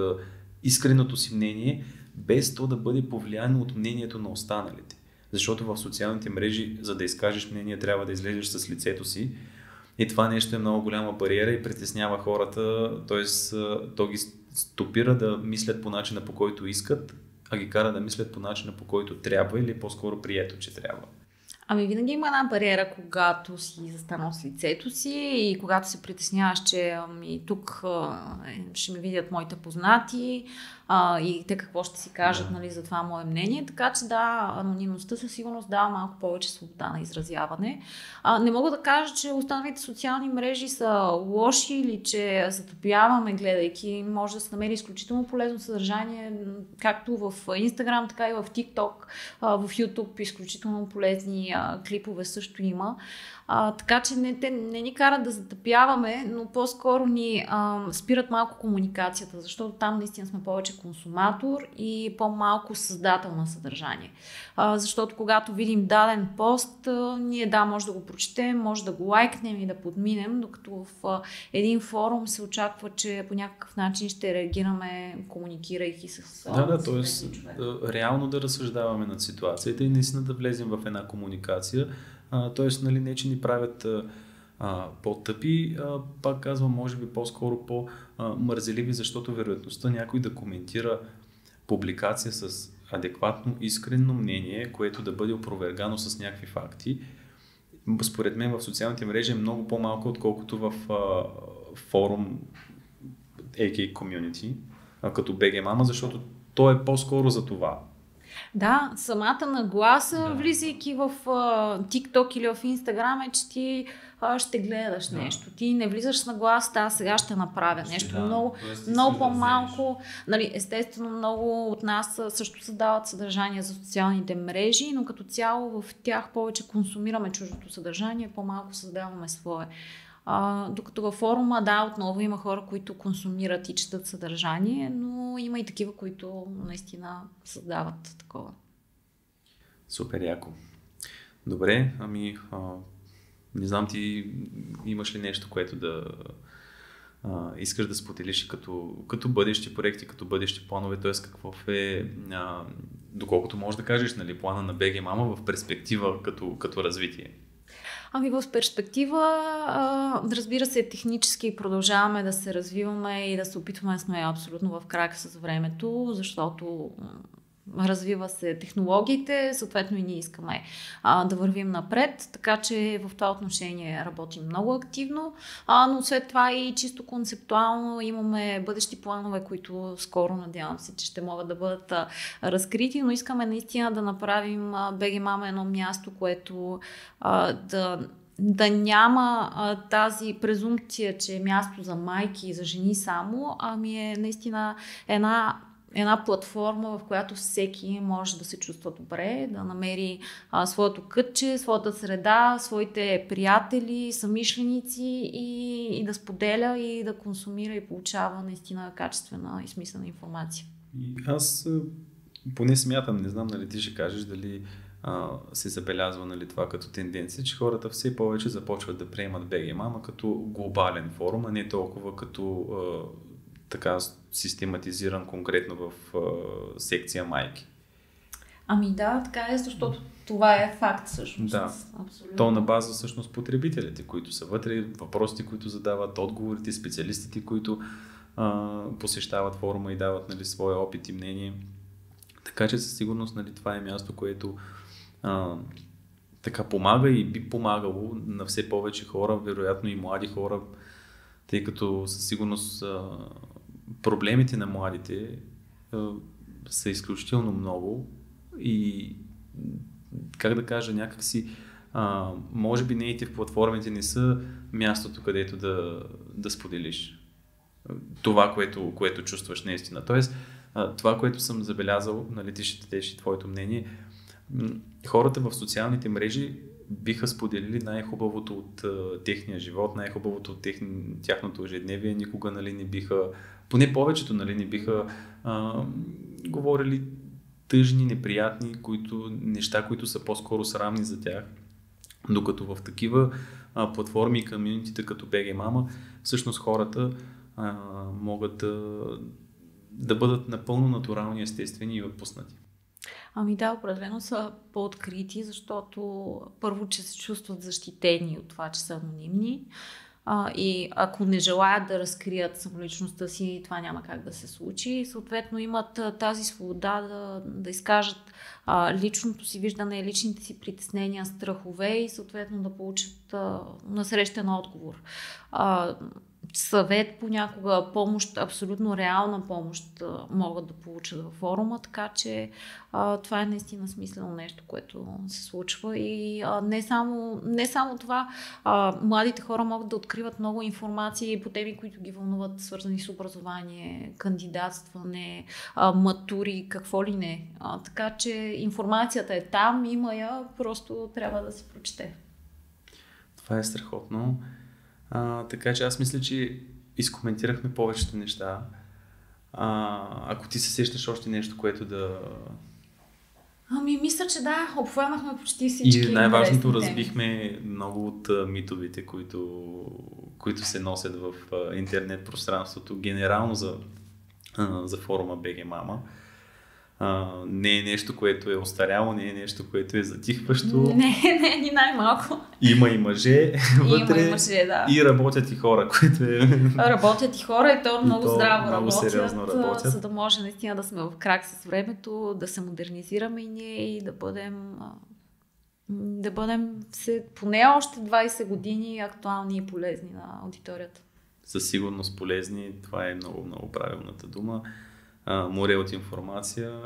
искреното си мнение, без то да бъде повлияно от мнението на останалите. Защото в социалните мрежи, за да изкажеш мнение, трябва да излезеш с лицето си. И това нещо е много голяма бариера и притеснява хората, т.е. то ги стопира да мислят по начина, по който искат, а ги кара да мислят по начина, по който трябва или по-скоро прието, че трябва.
Ами винаги има една бариера, когато си застанал с лицето си и когато се притесняваш, че тук ще ме видят моите познати и те какво ще си кажат, нали, за това мое мнение. Така че да, анонимността със сигурност дава малко повече свобода на изразяване. Не мога да кажа, че останалите социални мрежи са лоши или че затъпяваме гледайки. Може да се намери изключително полезно съдържание, както в Instagram, така и в TikTok, в YouTube изключително полезни клипове също има. Така че не ни карат да затъпяваме, но по-скоро ни спират малко комуникацията, защото там наистина сме повече консуматор и по-малко създател на съдържание. Защото когато видим даден пост, ние може да го прочетем, може да го лайкнем и да подминем, докато в един форум се очаква, че по някакъв начин ще реагираме, комуникирайки с
т.е. реално да разсъждаваме над ситуацията и наистина да влезем в една комуникация. Т.е. нали, не че ни правят по-тъпи, пак казвам, може би по-скоро по-мързеливи, защото вероятността някой да коментира публикация с адекватно, искрено мнение, което да бъде опровергано с някакви факти, според мен в социалните мрежи е много по-малко, отколкото в форум AK Community, като BG Mama, защото то е по-скоро за това.
Да, самата нагласа, влизайки в TikTok или в Instagram, е, че ти ще гледаш нещо. Ти не влизаш с нагласа, аз сега ще направя нещо. Много по-малко. Нали, естествено, много от нас също създават съдържание за социалните мрежи, но като цяло в тях повече консумираме чуждото съдържание, по-малко създаваме свое. Докато във форума, отново има хора, които консумират и четат съдържание, но има и такива, които наистина създават такова.
Супер яко. Добре, не знам, ти имаш ли нещо, което да искаш да споделиш като бъдещи проекти, като бъдещи планове, т.е. какво е, доколкото можеш да кажеш, нали, плана на BG Mama в перспектива като развитие?
В перспектива разбира се, технически продължаваме да се развиваме и да се опитваме да сме абсолютно в крак с времето, защото развива се технологиите, съответно и ние искаме да вървим напред, така че в това отношение работим много активно, но след това и чисто концептуално имаме бъдещи планове, които скоро надявам се, че ще могат да бъдат разкрити, но искаме наистина да направим BG Mama едно място, което да няма тази презумпция, че е място за майки и за жени само, ами е наистина една платформа, в която всеки може да се чувства добре, да намери своето кътче, своята среда, своите приятели, съмишленици и да споделя и да консумира и получава наистина качествена и смислена информация.
И аз поне смятам, не знам, нали ти ще кажеш дали се забелязва, нали, това като тенденция, че хората все повече започват да приемат BG Mama като глобален форум, а не толкова като така систематизиран конкретно в секция майки.
Ами да, така е, защото това е факт всъщност.
Да, абсолютно. То на база всъщност потребителите, които са вътре, въпросите, които задават, отговорите, специалистите, които посещават форума и дават, нали, своя опит и мнение. Така че със сигурност, нали, това е място, което така помага и би помагало на все повече хора, вероятно и млади хора, тъй като със сигурност проблемите на младите са изключително много и, как да кажа, някакси може би native платформите не са мястото, където да споделиш това, което чувстваш наистина. Тоест, това, което съм забелязал, нали, ти ще дадеш твоето мнение, хората в социалните мрежи биха споделили най-хубавото от техния живот, най-хубавото от тяхното ежедневие, никога, нали, не биха, поне повечето, нали, не биха говорили тъжни, неприятни неща, които са по-скоро срамни за тях. Докато в такива платформи и комюнитите като BG Mama, всъщност хората могат да бъдат напълно натурални, естествени и отпуснати.
Ами да, определено са по-открити, защото първо, че се чувстват защитени от това, че са анонимни, и ако не желаят да разкрият самоличността си, това няма как да се случи. Съответно имат тази свобода да изкажат личното си виждане, личните си притеснения, страхове и съответно да получат насрещен отговор. Съвет понякога, помощ, абсолютно реална помощ могат да получат във форума, така че това е наистина смислено нещо, което се случва и не само това, младите хора могат да откриват много информации по теми, които ги вълнуват, свързани с образование, кандидатстване, матури, какво ли не. Така че информацията е там, има я, просто трябва да се прочете.
Това е страхотно. Така че аз мисля, че изкоментирахме повечето неща. Ако ти се сещаш още нещо, което да...
Ами мисля, че да, обхванахме почти всички.
И най-важното, разбихме много от митовете, които се носят в интернет пространството, генерално за форума BG Mama. Не е нещо, което е остаряло, не е нещо, което е затихващо.
Не, ни най-малко.
Има и мъже вътре.
Има и мъже, да.
И работят и хора, които е...
Работят и хора и то много здраво
много сериозно работят.
За да може наистина да сме в крак с времето, да се модернизираме и ние и да бъдем поне още 20 години актуални и полезни на аудиторията.
Със сигурност полезни, това е много, много правилната дума. Море от информация,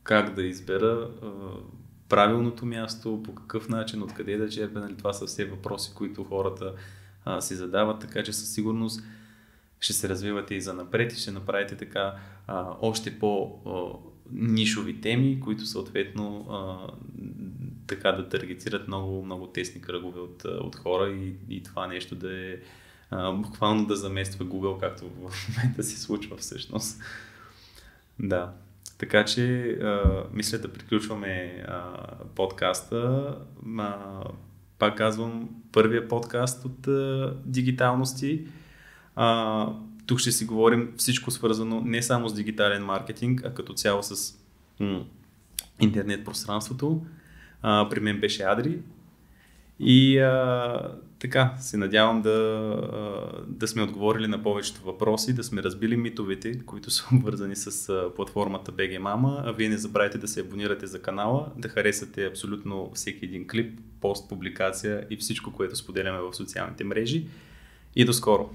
как да избера правилното място, по какъв начин, откъде да черпя, нали, това са все въпроси, които хората си задават, така че със сигурност ще се развивате и занапред и ще направите така още по-нишови теми, които съответно така да таргетират много, много тесни кръгове от хора и това нещо да е буквално да замества Google, както в момента се случва всъщност. Да, така че мисля да приключваме подкаста. Пак казвам, първия подкаст от дигиталности. Тук ще си говорим всичко свързано не само с дигитален маркетинг, а като цяло с интернет пространството. При мен беше Адри. И Така, се надявам да сме отговорили на повечето въпроси, да сме разбили митовете, които са обвързани с платформата BG Mama, а вие не забравяйте да се абонирате за канала, да харесате абсолютно всеки един клип, пост, публикация и всичко, което споделяме в социалните мрежи. И до скоро!